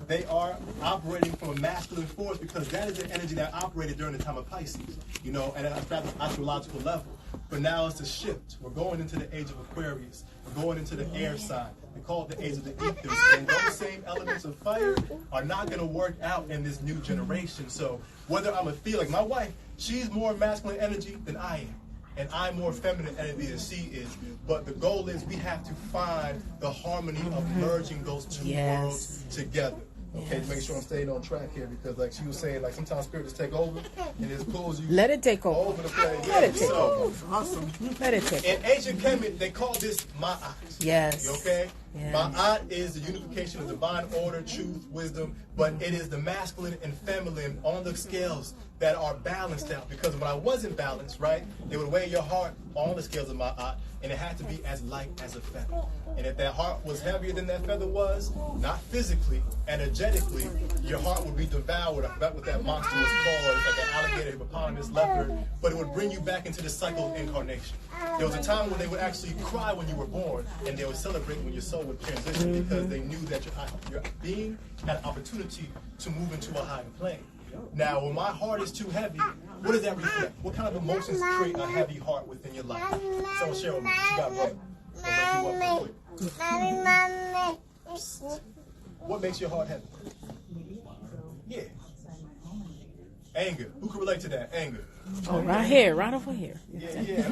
they are operating from a masculine force because that is the energy that operated during the time of Pisces, you know, and at an astrological level. But now it's a shift. We're going into the age of Aquarius. We're going into the air sign. We call it the age of the ethers. And those same elements of fire are not going to work out in this new generation. So whether I'm a feel like my wife, she's more masculine energy than I am. And I'm more feminine energy than she is. But the goal is we have to find the harmony of merging those two worlds together. Okay, to make sure I'm staying on track here, because like she was saying, like sometimes spirits take over and it pulls you let it take over the place. Let it take over. Awesome. Let it take over. In ancient Kemet, they call this Ma'at. Yes. You okay? Yes. Ma'at is the unification of divine order, truth, wisdom, but it is the masculine and feminine on the scales that are balanced out. Because when I wasn't balanced, right, they would weigh your heart on the scales of Ma'at, and it had to be as light as a feather. And if that heart was heavier than that feather was, not physically, energetically, your heart would be devoured. I forgot what that monster was called. It's like an alligator, hippopotamus, leopard, but it would bring you back into the cycle of incarnation. There was a time when they would actually cry when you were born, and they would celebrate when your soul would transition because they knew that your being had an opportunity to move into a higher plane. Now, when my heart is too heavy, what does that reflect? What kind of emotions create a heavy heart within your life? Someone share with me. What you got, brother? I'll wake you up real quick. What makes your heart heavy? Yeah. Anger. Who can relate to that? Anger. Oh, right here, right over here. Yeah.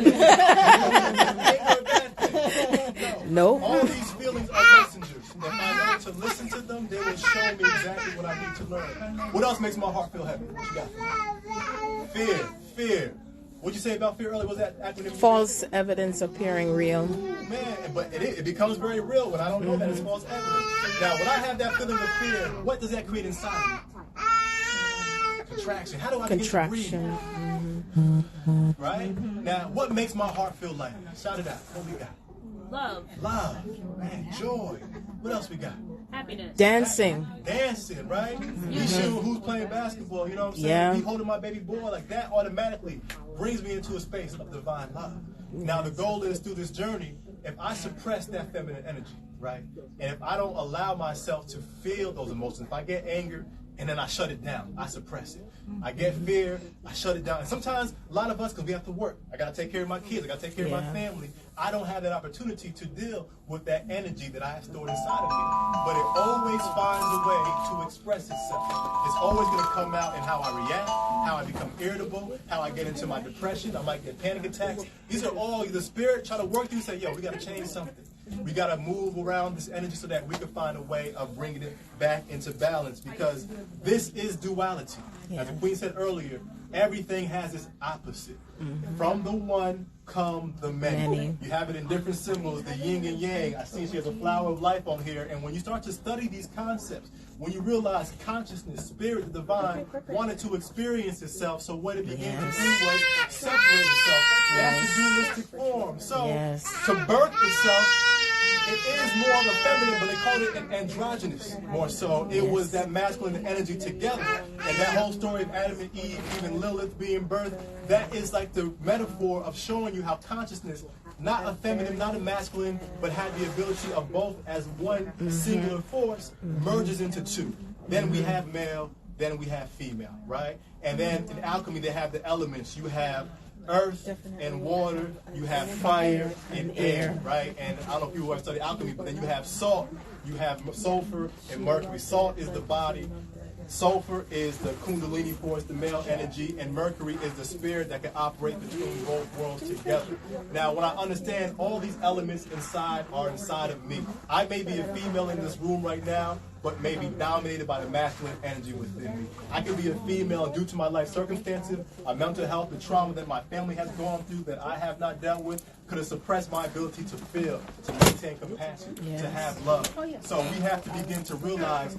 No. All these feelings are messengers. If I learn to listen to them, they will show me exactly what I need to learn. What else makes my heart feel heavy? What you got? Fear. What'd you say about fear earlier? Was that acronym? False evidence appearing real. Man, but it becomes very real when I don't know that it's false evidence. Now, when I have that feeling of fear, what does that create inside of me? Contraction. How do I begin to breathe? Right? Now, what makes my heart feel light? Shout it out. What we got? Love. Man, joy. What else we got? Happiness. Dancing, right? Who's playing basketball, you know what I'm saying? Yeah. Me holding my baby boy, like that automatically brings me into a space of divine love. Now, the goal is through this journey, if I suppress that feminine energy, right? And if I don't allow myself to feel those emotions, if I get anger, and then I shut it down, I suppress it. I get fear, I shut it down. And sometimes, a lot of us, because we have to work, I got to take care of my kids, I got to take care of my family. I don't have that opportunity to deal with that energy that I have stored inside of me. But it always finds a way to express itself. It's always going to come out in how I react, how I become irritable, how I get into my depression. I might get panic attacks. These are all the spirit trying to work through, say, yo, we got to change something. We got to move around this energy so that we can find a way of bringing it back into balance, because this is duality. As the Queen said earlier, everything has its opposite. From the one come the many. You have it in different symbols, the yin and yang. I see she has a flower of life on here. And when you start to study these concepts, when you realize consciousness, spirit, the divine, wanted to experience itself, so what it began to do was separate itself. That's the dualistic form. So to birth itself, it is more of a feminine, but they called it an androgynous more so. It was that masculine and energy together. And that whole story of Adam and Eve, even Lilith being birthed, that is like the metaphor of showing you how consciousness, not a feminine, not a masculine, but had the ability of both as one singular force, merges into two. Then we have male, then we have female, right? And then in alchemy, they have the elements. You have earth and water, you have fire and air, right? And I don't know if you want to study alchemy, but then you have salt, you have sulfur and mercury. Salt is the body, sulfur is the kundalini force, the male energy, and mercury is the spirit that can operate between both worlds together. Now, when I understand all these elements inside are inside of me, I may be a female in this room right now, but may be dominated by the masculine energy within me. I could be a female due to my life circumstances, my mental health, the trauma that my family has gone through that I have not dealt with, could have suppressed my ability to feel, to maintain compassion, to have love. So we have to begin to realize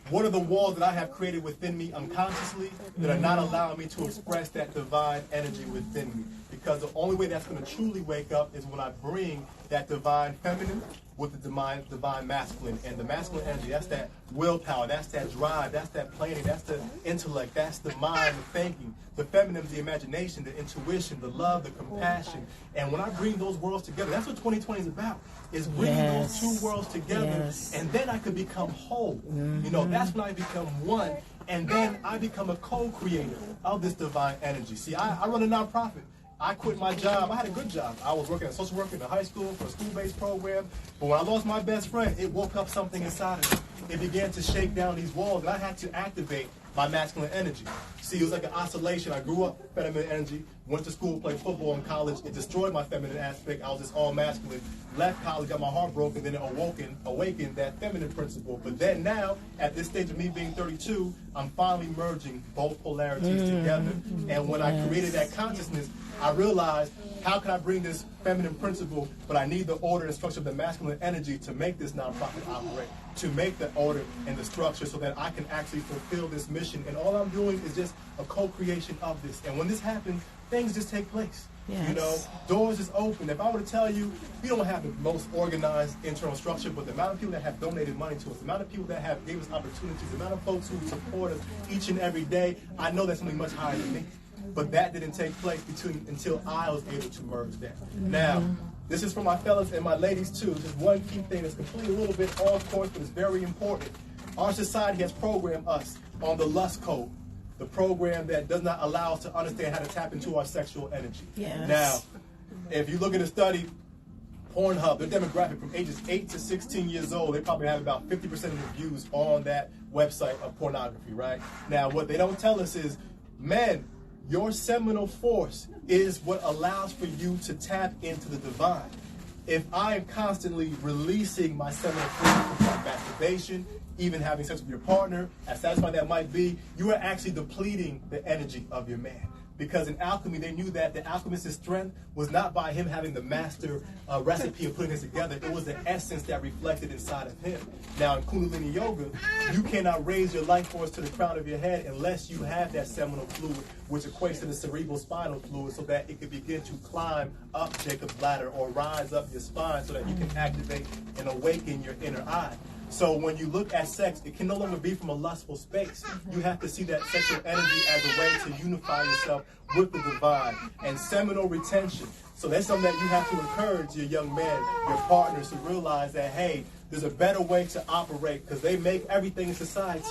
what are the walls that I have created within me unconsciously that are not allowing me to express that divine energy within me. because the only way that's going to truly wake up is when I bring that divine feminine with the divine masculine. And the masculine energy, that's that willpower, that's that drive, that's that planning, that's the intellect, that's the mind, the thinking. The feminine is the imagination, the intuition, the love, the compassion. And when I bring those worlds together, that's what 2020 is about, is bringing those two worlds together. And then I can become whole. You know, that's when I become one. And then I become a co-creator of this divine energy. See, I run a nonprofit. I quit my job. I had a good job. I was working as a social worker in a high school for a school-based program. But when I lost my best friend, it woke up something inside of me. It began to shake down these walls, and I had to activate my masculine energy. See, it was like an oscillation. I grew up feminine energy, went to school, played football in college. It destroyed my feminine aspect. I was just all masculine. Left college, got my heart broken, then it awakened that feminine principle. But then now, at this stage of me being 32, I'm finally merging both polarities together. And when I created that consciousness, I realized, how can I bring this feminine principle, but I need the order and structure of the masculine energy to make this nonprofit operate, to make the order and the structure so that I can actually fulfill this mission. And all I'm doing is just a co-creation of this. And when this happens, things just take place. You know, doors is open. If I were to tell you, we don't have the most organized internal structure, but the amount of people that have donated money to us, the amount of people that have gave us opportunities, the amount of folks who support us each and every day, I know that's something much higher than me. But that didn't take place until I was able to merge that. Now, this is for my fellas and my ladies too. Just one key thing that's completely a little bit off course, but it's very important. Our society has programmed us on the lust code, the program that does not allow us to understand how to tap into our sexual energy. Now, if you look at a study, Pornhub, their demographic from ages 8 to 16 years old, they probably have about 50% of the views on that website of pornography, right? Now, what they don't tell us is, men, your seminal force is what allows for you to tap into the divine. If I am constantly releasing my seminal force from masturbation, even having sex with your partner, as satisfying that might be, you are actually depleting the energy of your man. Because in alchemy, they knew that the alchemist's strength was not by him having the master recipe of putting this together. It was the essence that reflected inside of him. Now, in Kundalini Yoga, you cannot raise your life force to the crown of your head unless you have that seminal fluid, which equates to the cerebral spinal fluid, so that it can begin to climb up Jacob's ladder or rise up your spine so that you can activate and awaken your inner eye. So when you look at sex, it can no longer be from a lustful space. You have to see that sexual energy as a way to unify yourself with the divine. And seminal retention. So that's something that you have to encourage your young men, your partners, to realize that, hey, there's a better way to operate, because they make everything in society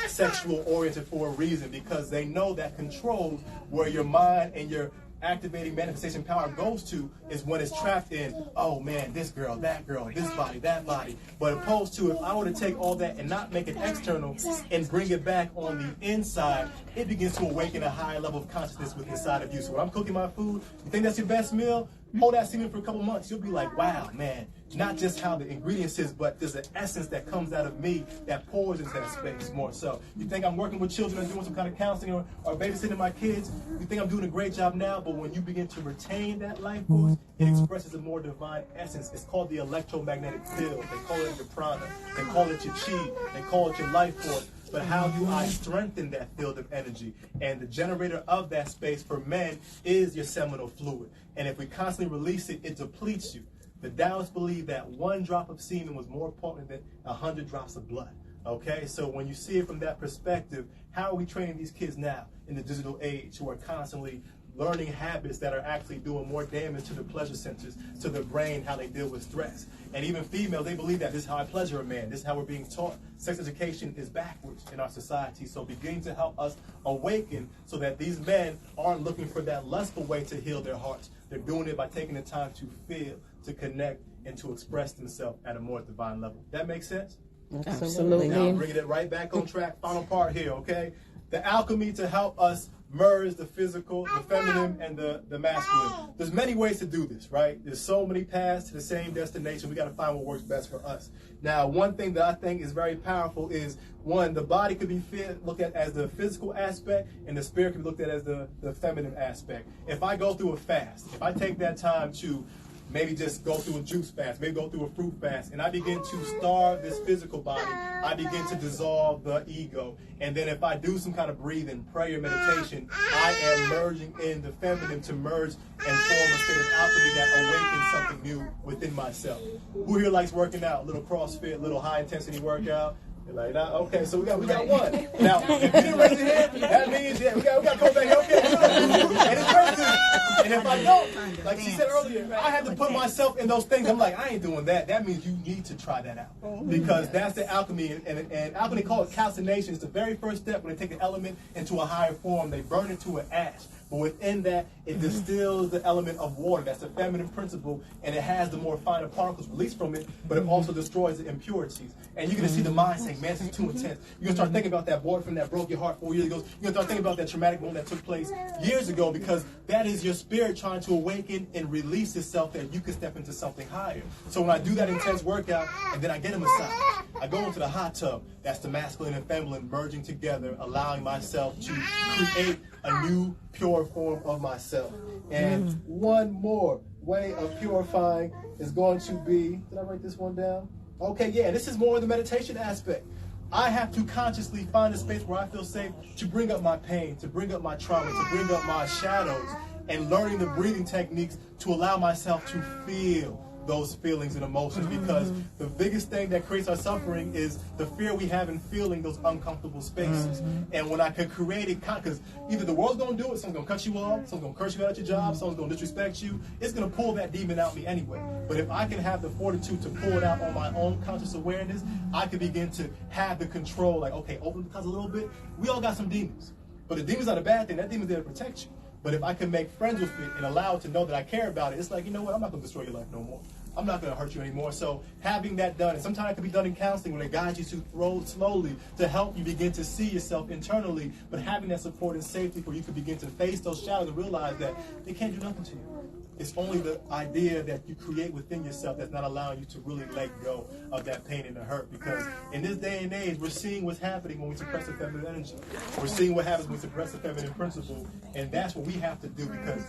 sexual oriented for a reason, because they know that controls where your mind and your activating manifestation power goes to is when it's trapped in, oh man, this girl, this body, that body. But opposed to, if I were to take all that and not make it external and bring it back on the inside, it begins to awaken a higher level of consciousness within inside of you. So when I'm cooking my food, you think that's your best meal? Hold that semen for a couple months. You'll be like, wow, man, not just how the ingredients is, but there's an essence that comes out of me that pours into that space more so. You think I'm working with children and doing some kind of counseling or babysitting my kids, you think I'm doing a great job now, but when you begin to retain that life force, it expresses a more divine essence. It's called the electromagnetic field. They call it your prana. They call it your chi. They call it your life force. But how do I strengthen that field of energy? And the generator of that space for men is your seminal fluid. And if we constantly release it, it depletes you. The Taoists believe that 1 drop of semen was more potent than 100 drops of blood. Okay, so when you see it from that perspective, how are we training these kids now in the digital age who are constantly learning habits that are actually doing more damage to the pleasure centers, to the brain, how they deal with stress? And even females, they believe that this is how I pleasure a man. This is how we're being taught. Sex education is backwards in our society. So beginning to help us awaken so that these men aren't looking for that lustful way to heal their hearts. They're doing it by taking the time to feel, to connect, and to express themselves at a more divine level. That makes sense? Absolutely. Now I'm bringing it right back on track. Final part here, okay? The alchemy to help us merge the physical, the feminine, and the masculine. There's many ways to do this, right? There's so many paths to the same destination. We got to find what works best for us. Now, one thing that I think is very powerful is, one, the body could be looked at as the physical aspect, and the spirit can be looked at as the feminine aspect. If I go through a fast, if I take that time to maybe just go through a juice fast, maybe go through a fruit fast, and I begin to starve this physical body, I begin to dissolve the ego. And then if I do some kind of breathing, prayer, meditation, I am merging in the feminine to merge and form a state of alchemy that awakens something new within myself. Who here likes working out? A little CrossFit, little high intensity workout? Like, nah, okay, so we got one. Now, if you didn't raise your hand, that means, yeah, we got to come back here, okay, and it's very good. And if I don't, like she said earlier, I had to put myself in those things. I'm like, I ain't doing that. That means you need to try that out. Because that's the alchemy, and alchemy called calcination. It's the very first step when they take an element into a higher form. They burn it to an ash. But within that, it distills the element of water. That's the feminine principle, and it has the more finer particles released from it, but it also destroys the impurities. And you're going to see the mind saying, man, this is too intense. You're going to start thinking about that boyfriend that broke your heart 4 years ago. You're going to start thinking about that traumatic moment that took place years ago, because that is your spirit trying to awaken and release itself that you can step into something higher. So when I do that intense workout, and then I get a massage, I go into the hot tub. That's the masculine and feminine merging together, allowing myself to create a new pure form of myself. And one more way of purifying is going to be, did I write this one down? Okay, yeah, this is more of the meditation aspect. I have to consciously find a space where I feel safe to bring up my pain, to bring up my trauma, to bring up my shadows, and learning the breathing techniques to allow myself to feel those feelings and emotions, because the biggest thing that creates our suffering is the fear we have in feeling those uncomfortable spaces. And when I can create it, because either the world's going to do it, someone's going to cut you off, someone's going to curse you out at your job, someone's going to disrespect you, it's going to pull that demon out me anyway. But if I can have the fortitude to pull it out on my own conscious awareness, I can begin to have the control, like, okay, open the closet a little bit. We all got some demons, but the demon's not a bad thing. That demon's there to protect you. But if I can make friends with it and allow it to know that I care about it, it's like, you know what, I'm not going to destroy your life no more. I'm not going to hurt you anymore. So having that done, and sometimes it can be done in counseling when it guides you through slowly to help you begin to see yourself internally, but having that support and safety where you can begin to face those shadows and realize that they can't do nothing to you. It's only the idea that you create within yourself that's not allowing you to really let go of that pain and the hurt. Because in this day and age, we're seeing what's happening when we suppress the feminine energy. We're seeing what happens when we suppress the feminine principle. And that's what we have to do, because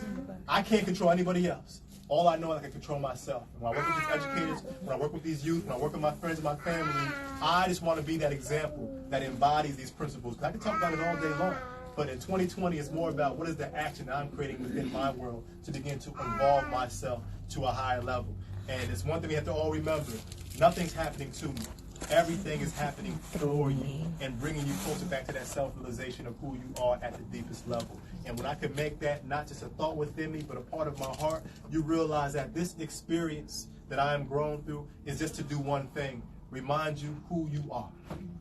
I can't control anybody else. All I know is I can control myself. And when I work with these educators, when I work with these youth, when I work with my friends and my family, I just want to be that example that embodies these principles. Because I can talk about it all day long. But in 2020, it's more about what is the action that I'm creating within my world to begin to evolve myself to a higher level. And it's one thing we have to all remember. Nothing's happening to me. Everything is happening for you and bringing you closer back to that self-realization of who you are at the deepest level. And when I can make that not just a thought within me, but a part of my heart, you realize that this experience that I am grown through is just to do one thing: remind you who you are.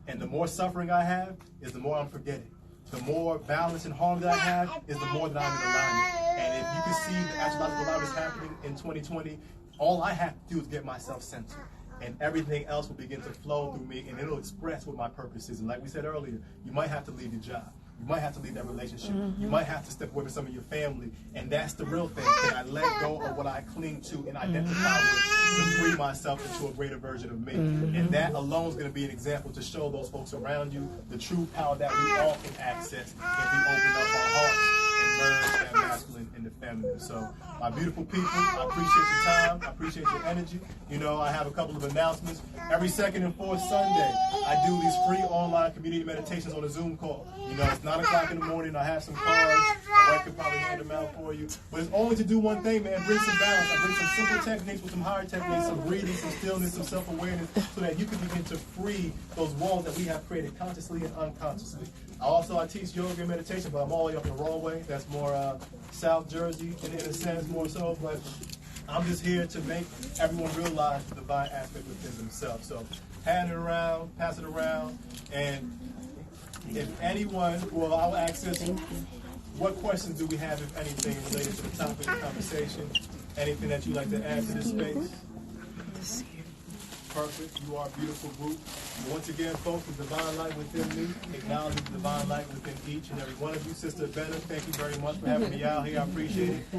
And the more suffering I have is the more I'm forgetting. The more balance and harmony that I have is the more that I'm in alignment. And if you can see the astrological alignment happening in 2020, all I have to do is get myself centered. And everything else will begin to flow through me, and it'll express what my purpose is. And like we said earlier, you might have to leave your job. You might have to leave that relationship. You might have to step away from some of your family. And that's the real thing. Can I let go of what I cling to and identify with to free myself into a greater version of me? And that alone is going to be an example to show those folks around you the true power that we all can access if we open up our hearts and merge that masculine and the feminine. So, my beautiful people, I appreciate your time. I appreciate your energy. You know, I have a couple of announcements. Every second and fourth Sunday, I do these free online community meditations on a Zoom call. You know, it's 9 o'clock in the morning. I have some cards. My wife could probably hand them out for you. But it's only to do one thing, man. Bring some balance. I bring some simple techniques with some higher techniques, some breathing, some stillness, some self-awareness, so that you can begin to free those walls that we have created consciously and unconsciously. I teach yoga and meditation, but I'm all the way up in Rollway. That's more South Jersey in a sense, more so. But I'm just here to make everyone realize the divine aspect within themselves. So hand it around, pass it around, and if anyone, well, I'll ask this, what questions do we have, if anything, related to the topic of conversation? Anything that you'd like to add to this space? Perfect. You are a beautiful group. Once again, folks, the divine light within me, acknowledge the divine light within each and every one of you. Sister Benna, thank you very much for having me out here. I appreciate it.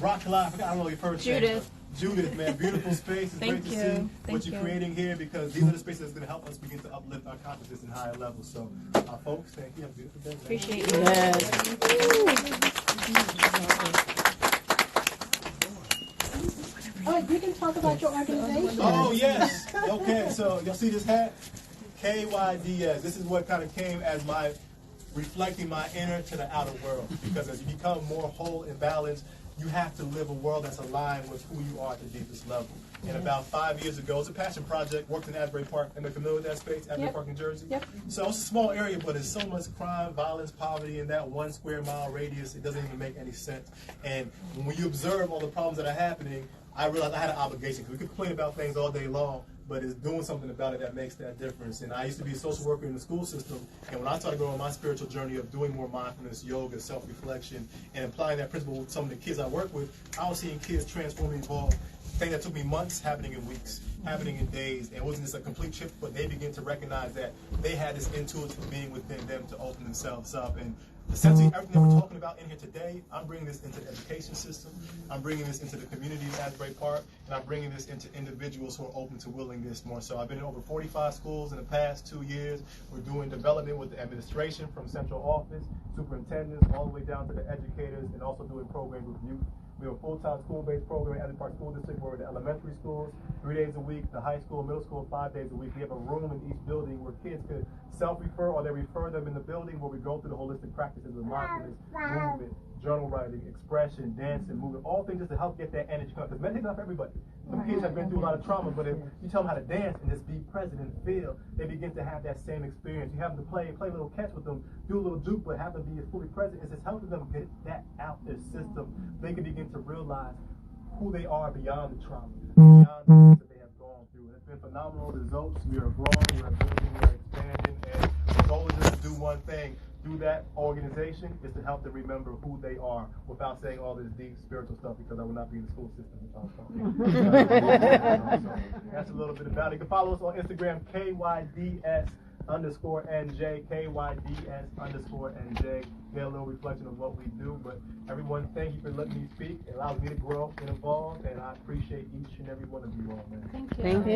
Rockala, I don't know your first name. Judith, man, beautiful space. It's great to see what you're creating here, because these are the spaces that's going to help us begin to uplift our consciousness in higher levels. So, folks, thank you. Have a beautiful day. Appreciate you. Yes. Oh, you can talk about your organization. Oh, yes. Okay, so y'all see this hat? KYDS. This is what kind of came as my reflecting my inner to the outer world. Because as you become more whole and balanced, you have to live a world that's aligned with who you are at the deepest level. And about 5 years ago, it was a passion project, worked in Asbury Park. Am I familiar with that space? Asbury Park, New Jersey? Yep. So it's a small area, but there's so much crime, violence, poverty in that 1 square mile radius, it doesn't even make any sense. And when you observe all the problems that are happening, I realized I had an obligation, because we could complain about things all day long, but it's doing something about it that makes that difference. And I used to be a social worker in the school system, and when I started going on my spiritual journey of doing more mindfulness, yoga, self-reflection, and applying that principle with some of the kids I work with, I was seeing kids transform and evolve. Thing that took me months happening in weeks, happening in days, and it wasn't just a complete shift, but they began to recognize that they had this intuitive being within them to open themselves up. And essentially everything that we're talking about in here today, I'm bringing this into the education system, I'm bringing this into the community of Asbury Park, and I'm bringing this into individuals who are open to willing this more. So I've been in over 45 schools in the past 2 years. We're doing development with the administration from central office, superintendents, all the way down to the educators, and also doing programs with youth. We have a full-time school-based program at Asbury Park School District where we're in the elementary schools 3 days a week, the high school, middle school 5 days a week. We have a room in each building where kids could self-refer or they refer them in the building where we go through the holistic practices of mindfulness, movement, journal writing, expression, dancing, movement, all things just to help get that energy coming. Because meditation's not for everybody. Some kids have been through a lot of trauma, but if you tell them how to dance and just be present and feel, they begin to have that same experience. You have them to play a little catch with them, do a little juke, but have them be fully present. It's just helping them get that out their system. They can begin to realize who they are beyond the trauma, beyond the things that they have gone through. And it's been phenomenal results. We are growing, we are building, we are expanding, and the goal is just to do one thing. Through that organization is to help them remember who they are without saying all this deep spiritual stuff, because I will not be in the school system. That's a little bit about it. You can follow us on Instagram, KYDS_NJ, KYDS_NJ. Get a little reflection of what we do. But everyone, thank you for letting me speak. It allows me to grow and evolve, and I appreciate each and every one of you all, man. Thank you. Thank you.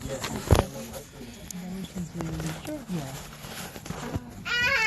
Yes. Sure. Yeah.